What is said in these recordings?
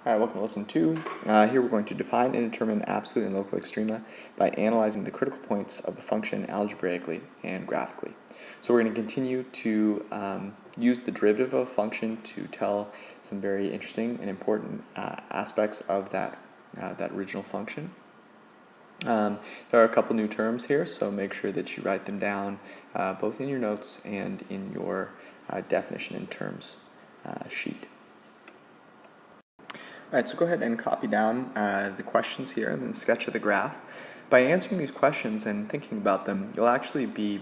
All right, welcome to lesson 2. Here we're going to define and determine absolute and local extrema by analyzing the critical points of a function algebraically and graphically. So we're going to continue to use the derivative of a function to tell some very interesting and important aspects of that original function. There are a couple new terms here, so make sure that you write them down both in your notes and in your definition in terms sheet. Alright, so go ahead and copy down the questions here and then sketch of the graph. By answering these questions and thinking about them, you'll actually be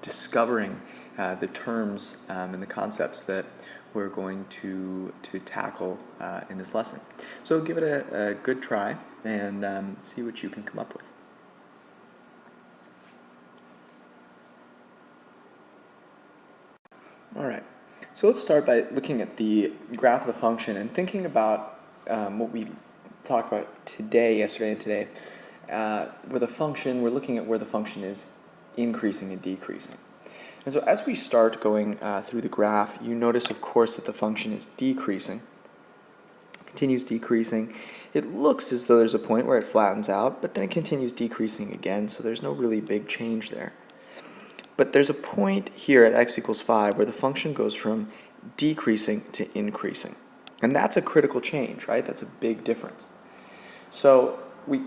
discovering the terms and the concepts that we're going to tackle in this lesson. So give it a good try and see what you can come up with. Alright. So let's start by looking at the graph of the function and thinking about what we talked about yesterday and today. We're looking at where the function is increasing and decreasing. And so as we start going through the graph, you notice, of course, that the function is decreasing. Continues decreasing. It looks as though there's a point where it flattens out, but then it continues decreasing again, so there's no really big change there. But there's a point here at x equals 5 where the function goes from decreasing to increasing. And that's a critical change, right? That's a big difference. So we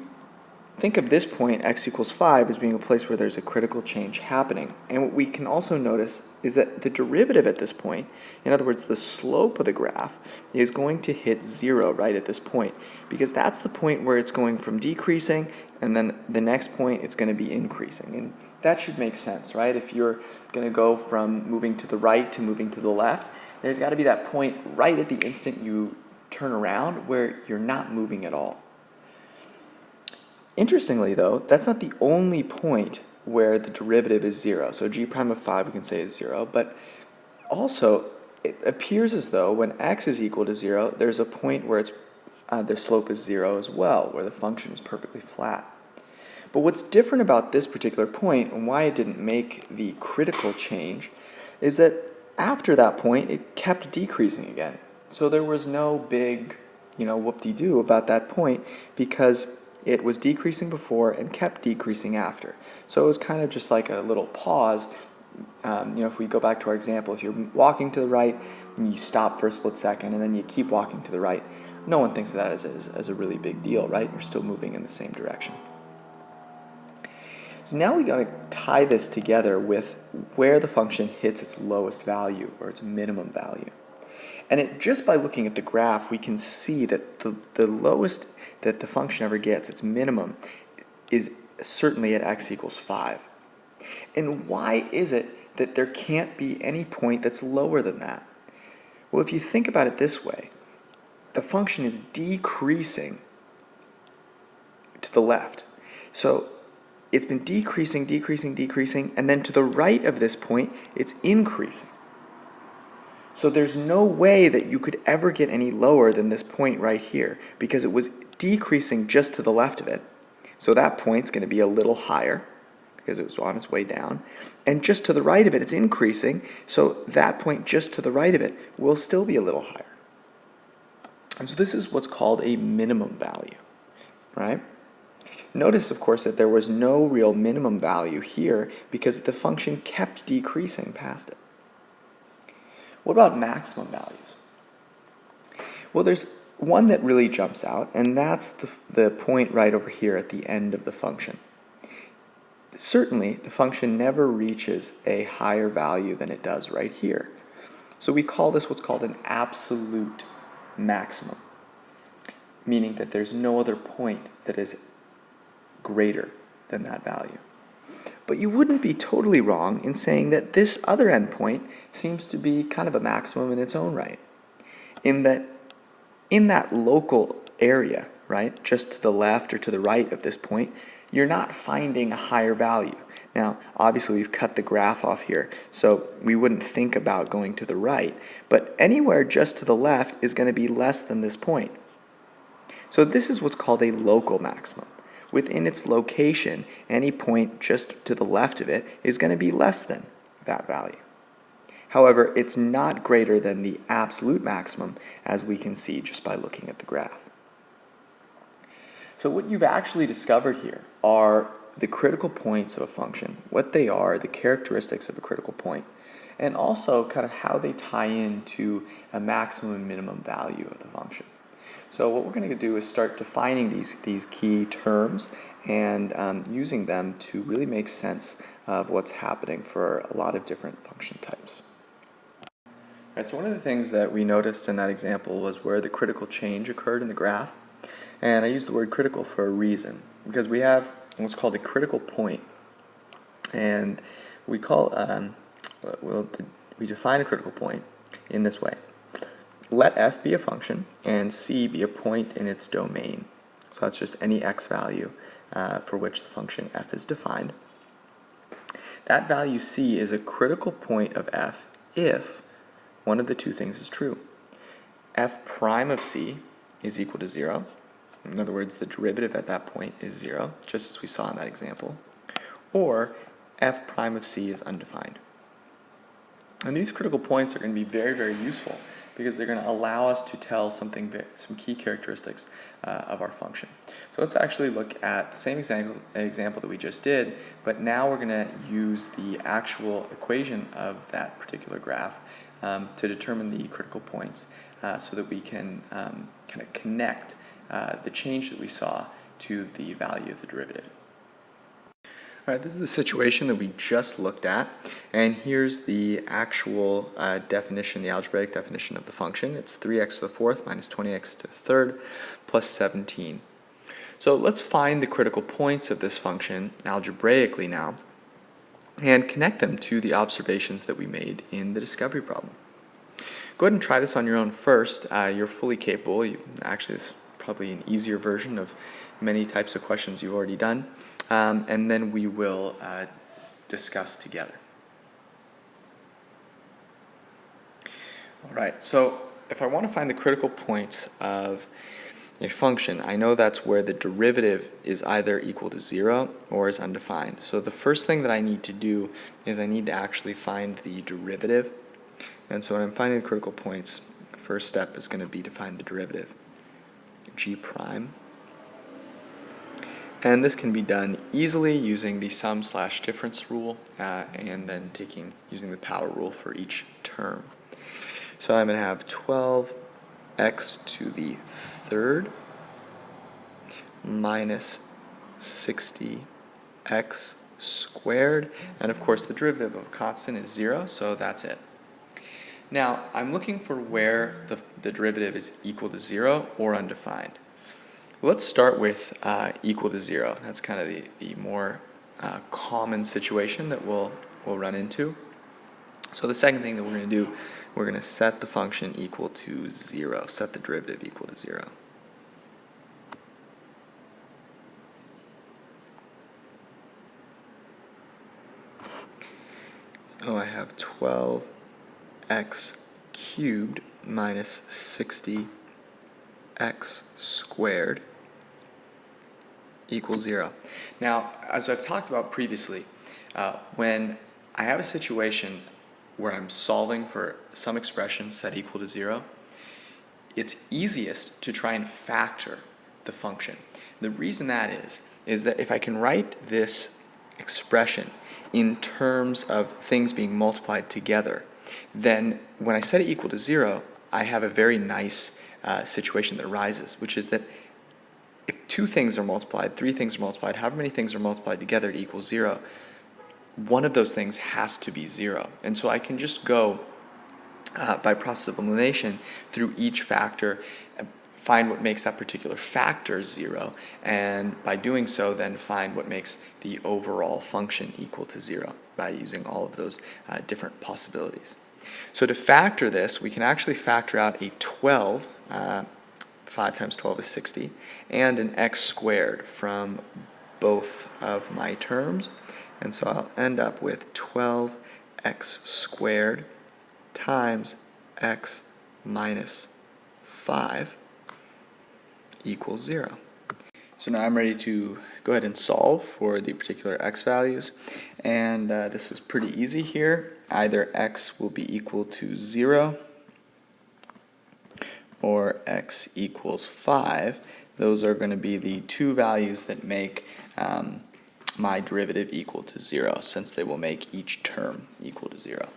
think of this point, x equals 5, as being a place where there's a critical change happening. And what we can also notice is that the derivative at this point, in other words, the slope of the graph, is going to hit 0 right at this point, because that's the point where it's going from decreasing, and then the next point it's going to be increasing. And that should make sense, right? If you're going to go from moving to the right to moving to the left, there's got to be that point right at the instant you turn around where you're not moving at all. Interestingly, though, that's not the only point where the derivative is 0. So g prime of 5 we can say is 0, but also it appears as though when x is equal to 0, there's a point where the slope is 0 as well, where the function is perfectly flat. But what's different about this particular point and why it didn't make the critical change is that after that point it kept decreasing again. So there was no big, whoop-de-doo about that point because it was decreasing before and kept decreasing after. So it was kind of just like a little pause. If we go back to our example, if you're walking to the right and you stop for a split second and then you keep walking to the right, no one thinks of that as a really big deal, right? You're still moving in the same direction. So now we got to tie this together with where the function hits its lowest value or its minimum value. And just by looking at the graph, we can see that the lowest that the function ever gets, its minimum, is certainly at x equals 5. And why is it that there can't be any point that's lower than that? Well, if you think about it this way, the function is decreasing to the left. So it's been decreasing, and then to the right of this point, it's increasing. So there's no way that you could ever get any lower than this point right here, because it was decreasing just to the left of it. So that point's going to be a little higher, because it was on its way down. And just to the right of it, it's increasing, so that point just to the right of it will still be a little higher. And so this is what's called a minimum value, right? Notice, of course, that there was no real minimum value here because the function kept decreasing past it. What about maximum values? Well, there's one that really jumps out, and that's the point right over here at the end of the function. Certainly, the function never reaches a higher value than it does right here. So we call this what's called an absolute maximum, meaning that there's no other point that is greater than that value. But you wouldn't be totally wrong in saying that this other endpoint seems to be kind of a maximum in its own right, in that local area, right, just to the left or to the right of this point, you're not finding a higher value. Now, obviously we've cut the graph off here, so we wouldn't think about going to the right, but anywhere just to the left is going to be less than this point. So this is what's called a local maximum. Within its location, any point just to the left of it is going to be less than that value. However, it's not greater than the absolute maximum, as we can see just by looking at the graph. So what you've actually discovered here are the critical points of a function, what they are, the characteristics of a critical point, and also kind of how they tie into a maximum and minimum value of the function. So what we're going to do is start defining these key terms and using them to really make sense of what's happening for a lot of different function types. All right, so one of the things that we noticed in that example was where the critical change occurred in the graph. And I use the word critical for a reason, because we have what's called a critical point. And we we define a critical point in this way. Let f be a function and c be a point in its domain. So that's just any x value for which the function f is defined. That value c is a critical point of f if one of the two things is true. F prime of c is equal to 0. In other words, the derivative at that point is 0, just as we saw in that example. Or f prime of c is undefined. And these critical points are going to be very, very useful because they're going to allow us to tell some key characteristics of our function. So let's actually look at the same example that we just did, but now we're going to use the actual equation of that particular graph to determine the critical points so that we can kind of connect the change that we saw to the value of the derivative. All right, this is the situation that we just looked at, and here's the actual definition, the algebraic definition of the function. It's 3x to the fourth minus 20x to the third plus 17. So let's find the critical points of this function algebraically now and connect them to the observations that we made in the discovery problem. Go ahead and try this on your own first. You're fully capable. Actually, this is probably an easier version of many types of questions you've already done. And then we will discuss together. All right, so if I want to find the critical points of a function, I know that's where the derivative is either equal to 0 or is undefined. So the first thing that I need to do is I need to actually find the derivative. And so when I'm finding the critical points, the first step is going to be to find the derivative, g prime. And this can be done easily using the sum/difference rule and then using the power rule for each term. So I'm going to have 12x to the third minus 60x squared. And of course the derivative of a constant is 0, so that's it. Now I'm looking for where the derivative is equal to 0 or undefined. Let's start with equal to 0. That's kind of the more common situation that we'll run into. So the second thing that we're going to do, we're going to set the function equal to 0, set the derivative equal to 0. So I have 12x cubed minus 60x squared equals 0. Now, as I've talked about previously, when I have a situation where I'm solving for some expression set equal to 0, it's easiest to try and factor the function. The reason that is that if I can write this expression in terms of things being multiplied together, then when I set it equal to 0, I have a very nice situation that arises, which is that if 2 things are multiplied, 3 things are multiplied, however many things are multiplied together to equal 0, one of those things has to be 0. And so I can just go by process of elimination through each factor, find what makes that particular factor 0, and by doing so then find what makes the overall function equal to 0 by using all of those different possibilities. So to factor this, we can actually factor out a 12, 5 times 12 is 60, and an x squared from both of my terms. And so I'll end up with 12x squared times x minus 5 equals 0. So now I'm ready to go ahead and solve for the particular x values. And this is pretty easy here. either x will be equal to 0 or x equals 5. Those are going to be the two values that make my derivative equal to 0, since they will make each term equal to 0.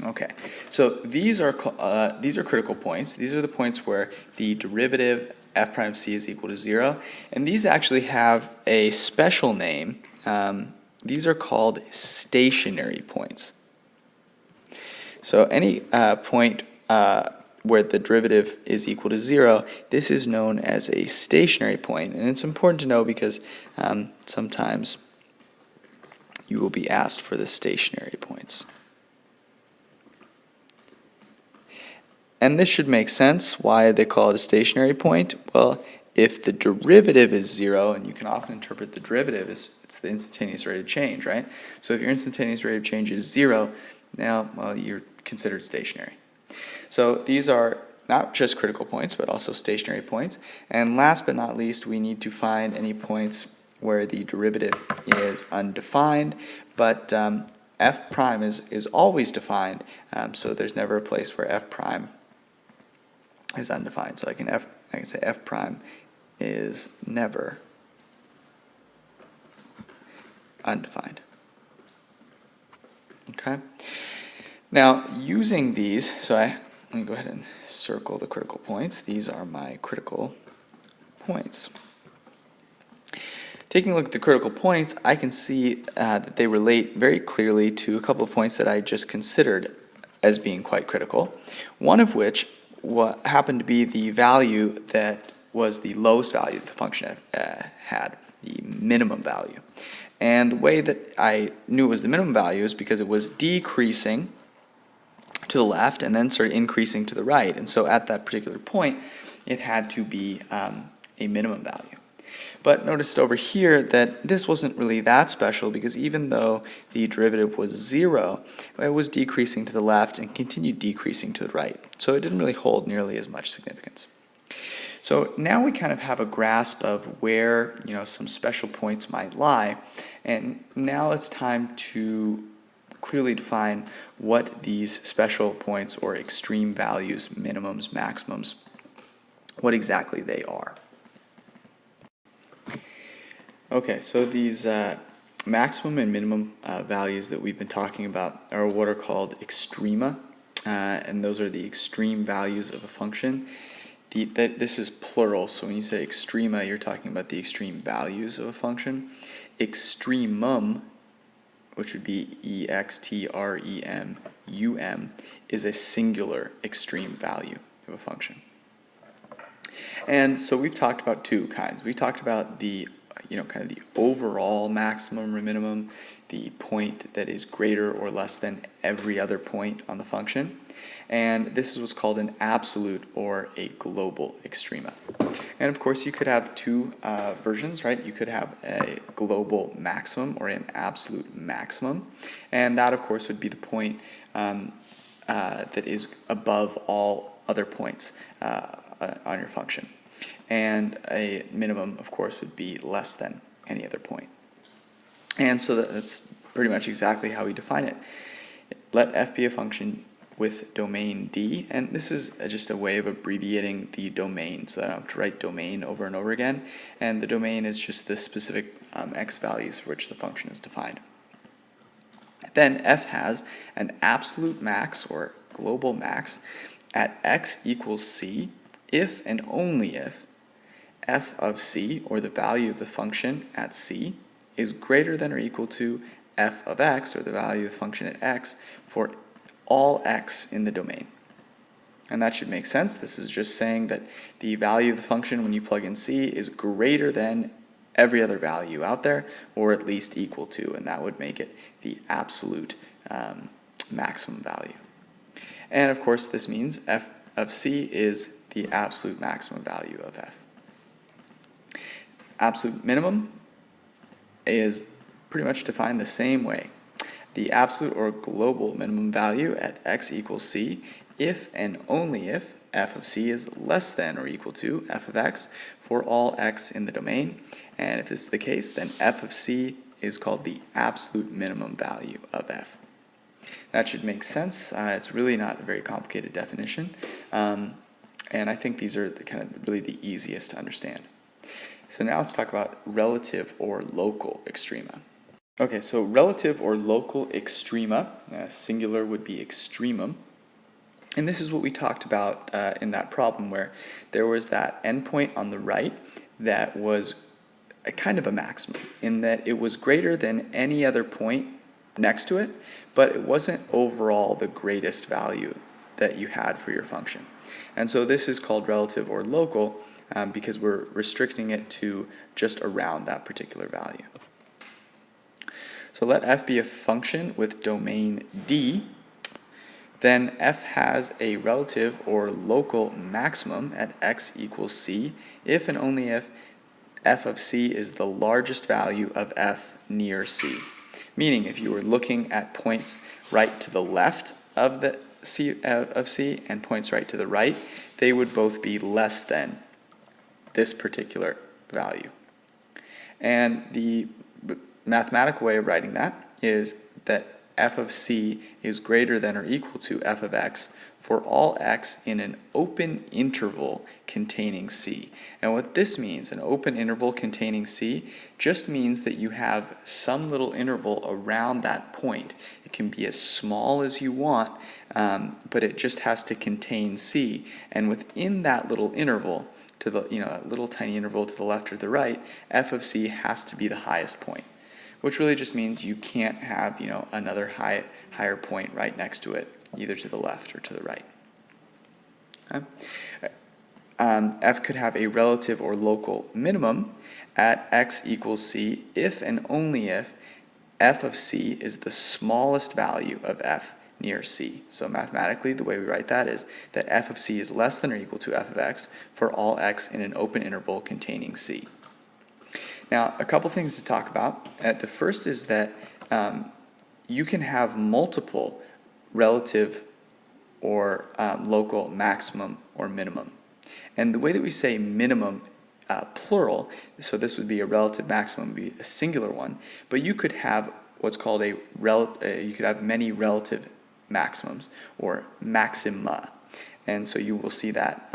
Okay, so these are critical points. These are the points where the derivative f prime of c is equal to 0, and these actually have a special name. These are called stationary points. So any point where the derivative is equal to 0, this is known as a stationary point, and it's important to know because sometimes you will be asked for the stationary points. And this should make sense. Why they call it a stationary point? Well, if the derivative is 0, and you can often interpret the derivative as it's the instantaneous rate of change, right? So if your instantaneous rate of change is 0, now, well, you're considered stationary. So these are not just critical points, but also stationary points. And last but not least, we need to find any points where the derivative is undefined, but f prime is always defined, so there's never a place where f prime is undefined. So I can say f prime is never undefined. Okay. Now, using these, let me go ahead and circle the critical points. These are my critical points. Taking a look at the critical points, I can see that they relate very clearly to a couple of points that I just considered as being quite critical. One of which happened to be the value that was the lowest value that the function had, the minimum value. And the way that I knew it was the minimum value is because it was decreasing to the left and then started increasing to the right. And so at that particular point, it had to be a minimum value. But notice over here that this wasn't really that special, because even though the derivative was 0, it was decreasing to the left and continued decreasing to the right. So it didn't really hold nearly as much significance. So now we kind of have a grasp of where some special points might lie, and now it's time to clearly define what these special points or extreme values, minimums, maximums, what exactly they are. Okay, so these maximum and minimum values that we've been talking about are what are called extrema, and those are the extreme values of a function. This is plural, so when you say extrema, you're talking about the extreme values of a function. Extremum, which would be extremum, is a singular extreme value of a function. And so we've talked about two kinds. We talked about the kind of the overall maximum or minimum, the point that is greater or less than every other point on the function. And this is what's called an absolute or a global extrema. And of course, you could have two versions, right? You could have a global maximum or an absolute maximum. And that, of course, would be the point that is above all other points on your function. And a minimum, of course, would be less than any other point. And so that's pretty much exactly how we define it. Let f be a function with domain D, and this is just a way of abbreviating the domain, so that I don't have to write domain over and over again, and the domain is just the specific x values for which the function is defined. Then f has an absolute max or global max at x equals c if and only if f of c, or the value of the function at c, is greater than or equal to f of x, or the value of the function at x, for all x in the domain. And that should make sense. This is just saying that the value of the function when you plug in c is greater than every other value out there, or at least equal to, and that would make it the absolute maximum value. And of course, this means f of c is the absolute maximum value of f. Absolute minimum is pretty much defined the same way. The absolute or global minimum value at x equals c if and only if f of c is less than or equal to f of x for all x in the domain. And if this is the case, then f of c is called the absolute minimum value of f. that should make sense. It's really not a very complicated definition. And I think these are really the easiest to understand. So now let's talk about relative or local extrema. Okay, so relative or local extrema, singular would be extremum. And this is what we talked about in that problem where there was that endpoint on the right that was a kind of a maximum in that it was greater than any other point next to it, but it wasn't overall the greatest value that you had for your function. And so this is called relative or local because we're restricting it to just around that particular value. So let f be a function with domain D. Then f has a relative or local maximum at x equals c if and only if f of c is the largest value of f near c. Meaning if you were looking at points right to the left of the c of c and points right to the right, they would both be less than this particular value. And the mathematical way of writing that is that f of c is greater than or equal to f of x for all x in an open interval containing c. And what this means, an open interval containing c, just means that you have some little interval around that point. It can be as small as you want, but it just has to contain c. And within that little interval, to the that little tiny interval to the left or the right, f of c has to be the highest point, which really just means you can't have another higher point right next to it, either to the left or to the right. Okay? F could have a relative or local minimum at x equals c if and only if f of c is the smallest value of f near c. So mathematically, the way we write that is that f of c is less than or equal to f of x for all x in an open interval containing c. Now, a couple things to talk about. The first is that you can have multiple relative or local maximum or minimum. And the way that we say minimum plural, so this would be a relative maximum, would be a singular one, but you could have what's called you could have many relative maximums or maxima. And so you will see that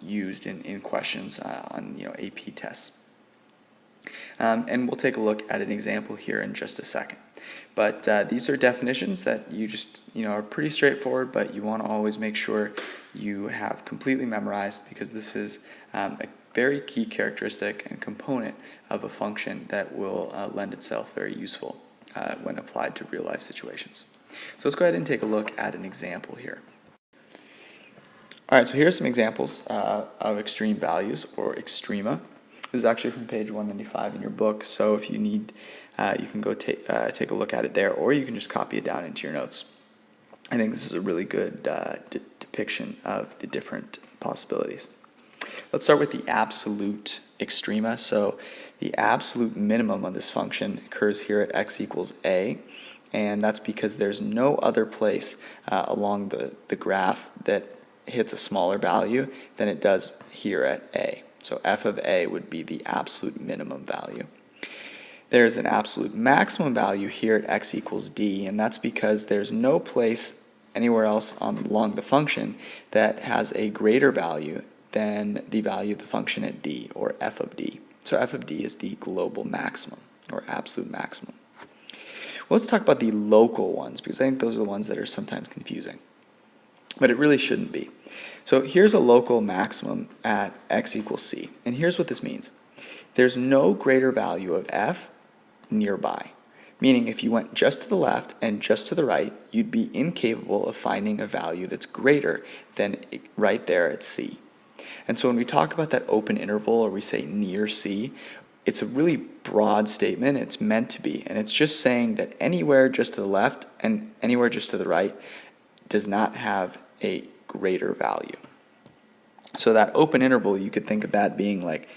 used in questions on AP tests. And we'll take a look at an example here in just a second. But these are definitions that you just, are pretty straightforward, but you want to always make sure you have completely memorized because this is a very key characteristic and component of a function that will lend itself very useful when applied to real life situations. So let's go ahead and take a look at an example here. All right, so here are some examples of extreme values or extrema. This is actually from page 195 in your book, so if you need, you can go take a look at it there, or you can just copy it down into your notes. I think this is a really good depiction of the different possibilities. Let's start with the absolute extrema. So the absolute minimum of this function occurs here at x equals a, and that's because there's no other place along the graph that hits a smaller value than it does here at a. So f of a would be the absolute minimum value. There's an absolute maximum value here at x equals d, and that's because there's no place anywhere else along the function that has a greater value than the value of the function at d, or f of d. So f of d is the global maximum, or absolute maximum. Well, let's talk about the local ones, because I think those are the ones that are sometimes confusing. But it really shouldn't be. So here's a local maximum at x equals c, and here's what this means. There's no greater value of f nearby, meaning if you went just to the left and just to the right, you'd be incapable of finding a value that's greater than right there at c. And so when we talk about that open interval, or we say near c, it's a really broad statement. It's meant to be, and it's just saying that anywhere just to the left and anywhere just to the right does not have a greater value. So that open interval, you could think of that being like,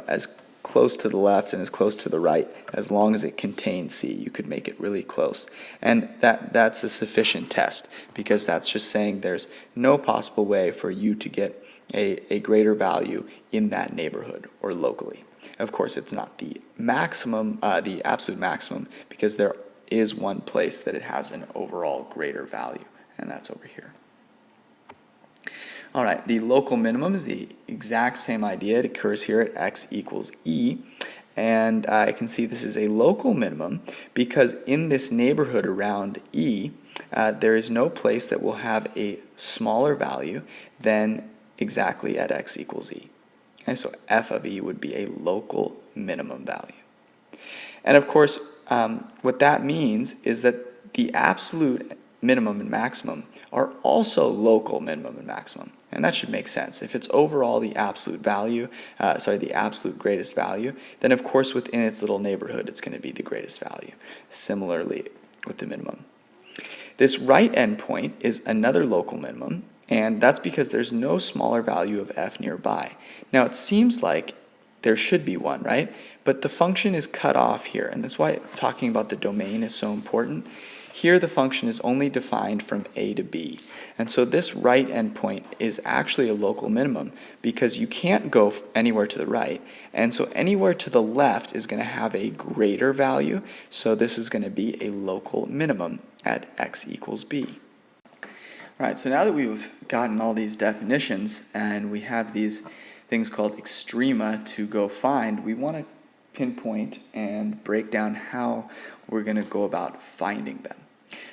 as close to the left and as close to the right, as long as it contains c, you could make it really close. And that's a sufficient test, because that's just saying there's no possible way for you to get a greater value in that neighborhood or locally. Of course, it's not the maximum, the absolute maximum, because there is one place that it has an overall greater value, and that's over here. All right, the local minimum is the exact same idea. It occurs here at x equals e, and I can see this is a local minimum because in this neighborhood around e, there is no place that will have a smaller value than exactly at x equals e. Okay, so f of e would be a local minimum value. And of course, what that means is that the absolute minimum and maximum are also local minimum and maximum. And that should make sense. If it's overall the absolute value, the absolute greatest value, then of course within its little neighborhood it's going to be the greatest value. Similarly with the minimum. This right endpoint is another local minimum, and that's because there's no smaller value of f nearby. Now it seems like there should be one, right? But the function is cut off here, and that's why talking about the domain is so important. Here the function is only defined from a to b, and so this right endpoint is actually a local minimum because you can't go anywhere to the right, and so anywhere to the left is going to have a greater value, so this is going to be a local minimum at x equals b. All right, so now that we've gotten all these definitions and we have these things called extrema to go find, we want to pinpoint and break down how we're going to go about finding them.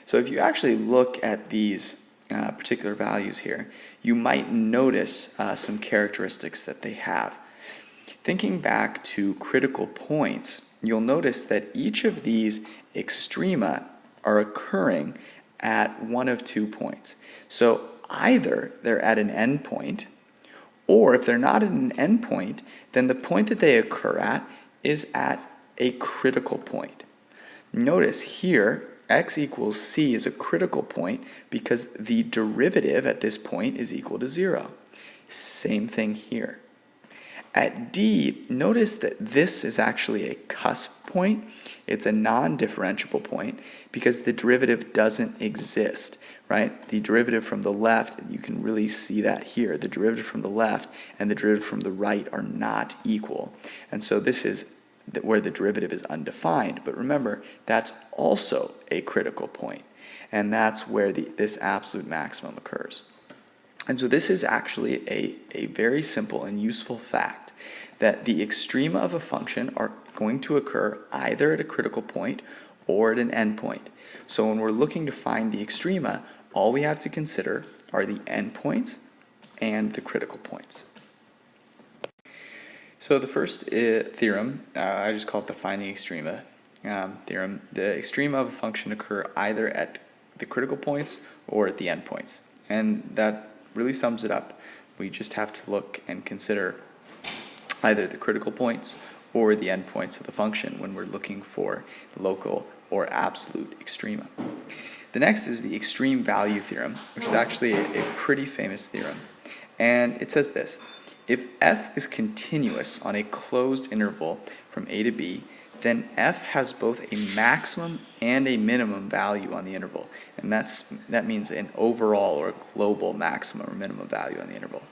So if you actually look at these particular values here, you might notice some characteristics that they have. Thinking back to critical points, you'll notice that each of these extrema are occurring at one of 2 points. So either they're at an endpoint, or if they're not at an endpoint, then the point that they occur at is at a critical point. Notice here, x equals c is a critical point because the derivative at this point is equal to 0. Same thing here. At d, notice that this is actually a cusp point. It's a non-differentiable point because the derivative doesn't exist, right? The derivative from the left, you can really see that here. The derivative from the left and the derivative from the right are not equal. And so this is where the derivative is undefined. But remember, that's also a critical point. And that's where this absolute maximum occurs. And so this is actually a very simple and useful fact that the extrema of a function are going to occur either at a critical point or at an endpoint. So when we're looking to find the extrema, all we have to consider are the endpoints and the critical points. So the first theorem, I just call it the finding extrema theorem. The extrema of a function occur either at the critical points or at the endpoints. And that really sums it up. We just have to look and consider either the critical points or the endpoints of the function when we're looking for local or absolute extrema. The next is the extreme value theorem, which is actually a pretty famous theorem. And it says this: if f is continuous on a closed interval from a to b, then f has both a maximum and a minimum value on the interval. And that means an overall or global maximum or minimum value on the interval.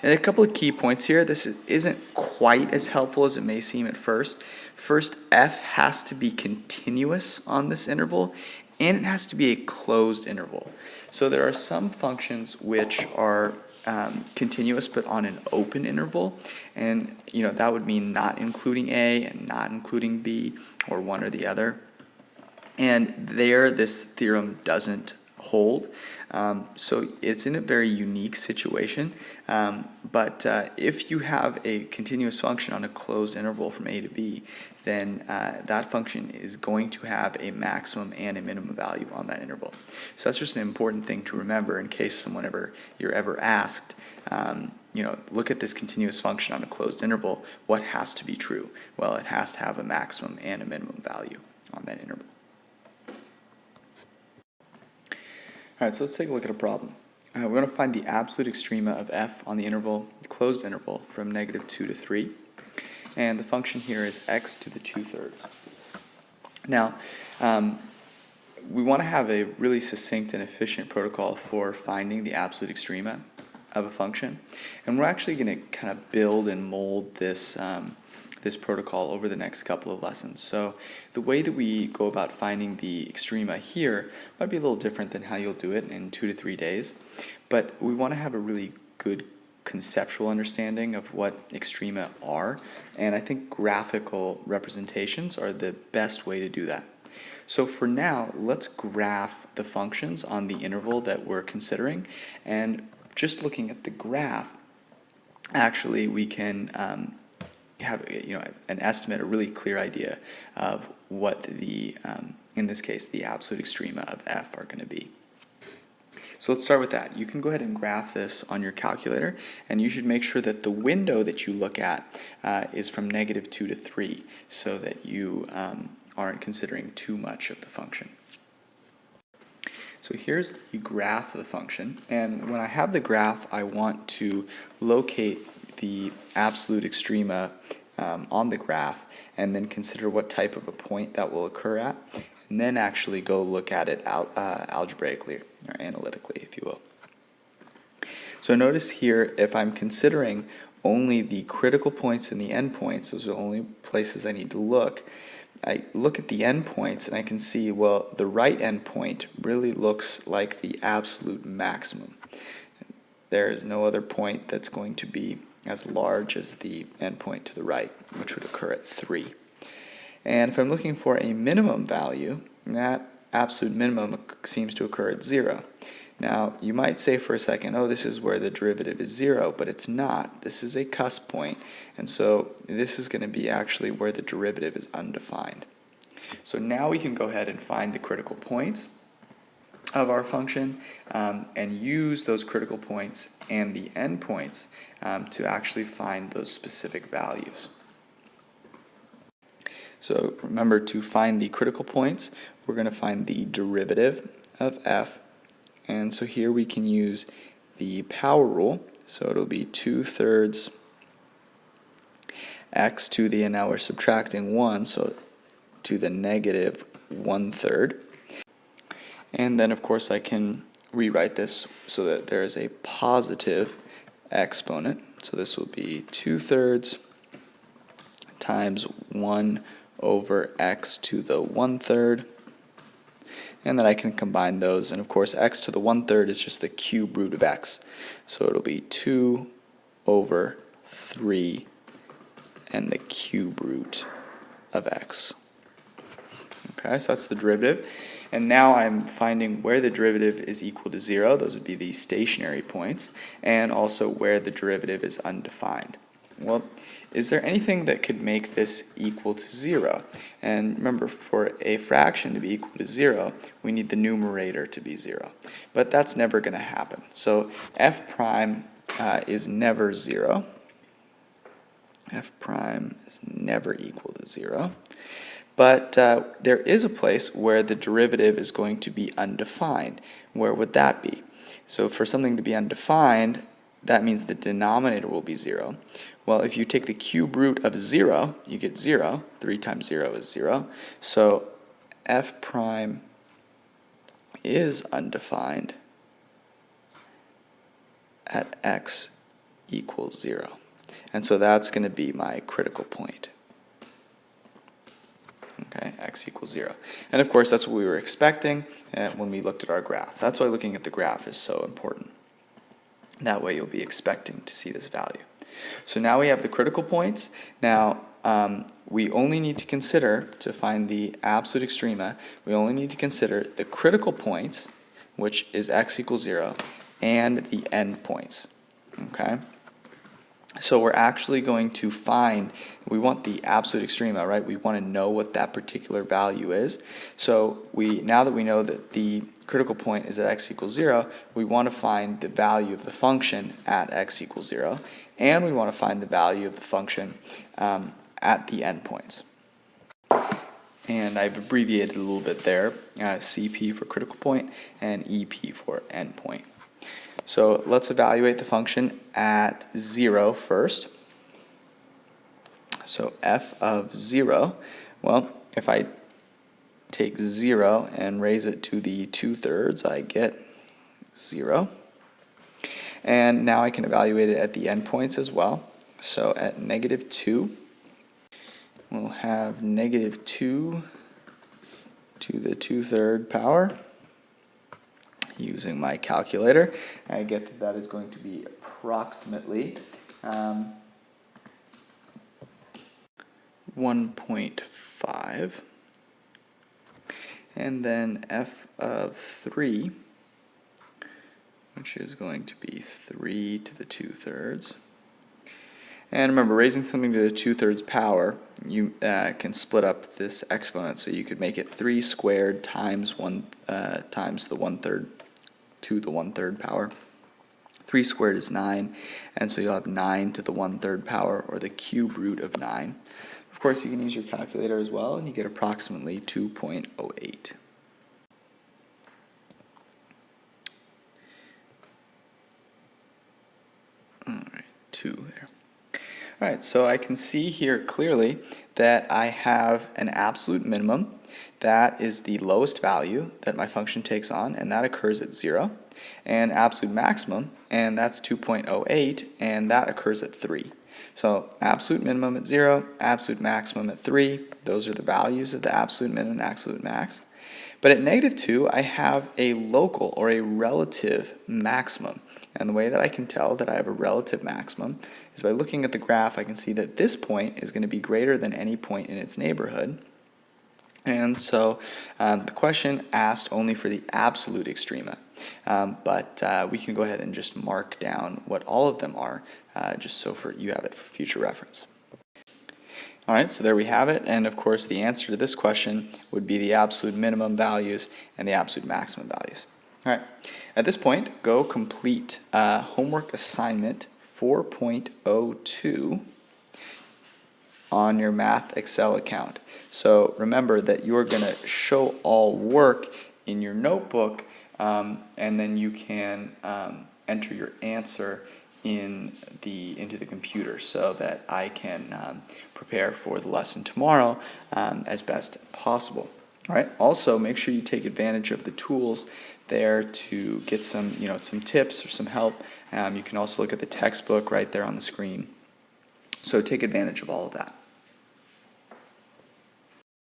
And a couple of key points here. This isn't quite as helpful as it may seem at first. First, f has to be continuous on this interval, and it has to be a closed interval. So there are some functions which are continuous but on an open interval, and that would mean not including a and not including b, or one or the other. And there, this theorem doesn't hold. So it's in a very unique situation. But if you have a continuous function on a closed interval from a to b, then that function is going to have a maximum and a minimum value on that interval. So that's just an important thing to remember in case you're ever asked, look at this continuous function on a closed interval, what has to be true? Well, it has to have a maximum and a minimum value on that interval. All right, so let's take a look at a problem. We're going to find the absolute extrema of f on the interval, closed interval, from -2 to 3. And the function here is x to the 2/3. Now, we want to have a really succinct and efficient protocol for finding the absolute extrema of a function. And we're actually going to kind of build and mold this this protocol over the next couple of lessons. So the way that we go about finding the extrema here might be a little different than how you'll do it in 2 to 3 days, but we want to have a really good conceptual understanding of what extrema are, and I think graphical representations are the best way to do that. So for now, let's graph the functions on the interval that we're considering, and just looking at the graph, actually we can have an estimate, a really clear idea of what the, in this case, the absolute extrema of f are going to be. So let's start with that. You can go ahead and graph this on your calculator, and you should make sure that the window that you look at is from -2 to 3, so that you aren't considering too much of the function. So here's the graph of the function, and when I have the graph, I want to locate the absolute extrema on the graph, and then consider what type of a point that will occur at, and then actually go look at it algebraically, or analytically, if you will. So notice here, if I'm considering only the critical points and the endpoints, those are the only places I need to look, I look at the endpoints and I can see, well, the right endpoint really looks like the absolute maximum. There is no other point that's going to be as large as the endpoint to the right, which would occur at 3. And if I'm looking for a minimum value, that absolute minimum seems to occur at 0. Now, you might say for a second, oh, this is where the derivative is 0, but it's not. This is a cusp point, and so this is going to be actually where the derivative is undefined. So now we can go ahead and find the critical points of our function and use those critical points and the endpoints to actually find those specific values. So remember, to find the critical points, we're going to find the derivative of f. And so here we can use the power rule. So it'll be 2/3 x to the, and now we're subtracting 1, so to the -1/3. And then of course I can rewrite this so that there is a positive exponent. So this will be 2/3 times 1 over x to the 1/3. And then I can combine those, and of course x to the 1/3 is just the cube root of x. So it'll be 2 over 3 and the cube root of x. Okay, so that's the derivative. And now I'm finding where the derivative is equal to 0, those would be the stationary points, and also where the derivative is undefined. Well, is there anything that could make this equal to 0? And remember, for a fraction to be equal to 0, we need the numerator to be 0. But that's never going to happen. So f prime is never 0. F prime is never equal to 0. But there is a place where the derivative is going to be undefined. Where would that be? So for something to be undefined, that means the denominator will be 0. Well, if you take the cube root of 0, you get 0. 3 times 0 is 0. So f prime is undefined at x equals 0. And so that's going to be my critical point. Okay, x equals 0. And of course, that's what we were expecting when we looked at our graph. That's why looking at the graph is so important. That way you'll be expecting to see this value. So now we have the critical points. Now, we only need to consider, to find the absolute extrema, we only need to consider the critical points, which is x equals 0, and the end points. Okay? So we're actually going to find, we want the absolute extrema, right? We want to know what that particular value is. So now that we know that the critical point is at x equals 0, we want to find the value of the function at x equals 0, and we want to find the value of the function at the endpoints. And I've abbreviated a little bit there, CP for critical point and EP for endpoint. So let's evaluate the function at 0 first. So f of 0, well, if I take 0 and raise it to the 2/3, I get 0. And now I can evaluate it at the endpoints as well. So at -2, we'll have negative 2 to the 2/3 power. Using my calculator, I get that that is going to be approximately 1.5. And then f of 3, which is going to be 3 to the 2/3. And remember, raising something to the 2/3 power, you can split up this exponent, so you could make it 3 squared times times the 1/3 to the 1/3 power. 3 squared is 9, and so you'll have 9 to the 1/3 power, or the cube root of 9. Of course, you can use your calculator as well, and you get approximately 2.08. Alright, 2 there. Alright, so I can see here clearly that I have an absolute minimum. That is the lowest value that my function takes on, and that occurs at 0. And absolute maximum, and that's 2.08, and that occurs at 3. So absolute minimum at 0, absolute maximum at 3. Those are the values of the absolute minimum and absolute max. But at negative 2, I have a local or a relative maximum. And the way that I can tell that I have a relative maximum is by looking at the graph. I can see that this point is going to be greater than any point in its neighborhood. And so the question asked only for the absolute extrema. But we can go ahead and just mark down what all of them are, just so you have it for future reference. Alright, so there we have it, and of course the answer to this question would be the absolute minimum values and the absolute maximum values. Alright, at this point, go complete homework assignment 4.02 on your Math Excel account. So remember that you're going to show all work in your notebook, and then you can enter your answer into the computer so that I can prepare for the lesson tomorrow as best possible. All right. Also, make sure you take advantage of the tools there to get some tips or some help. You can also look at the textbook right there on the screen. So take advantage of all of that.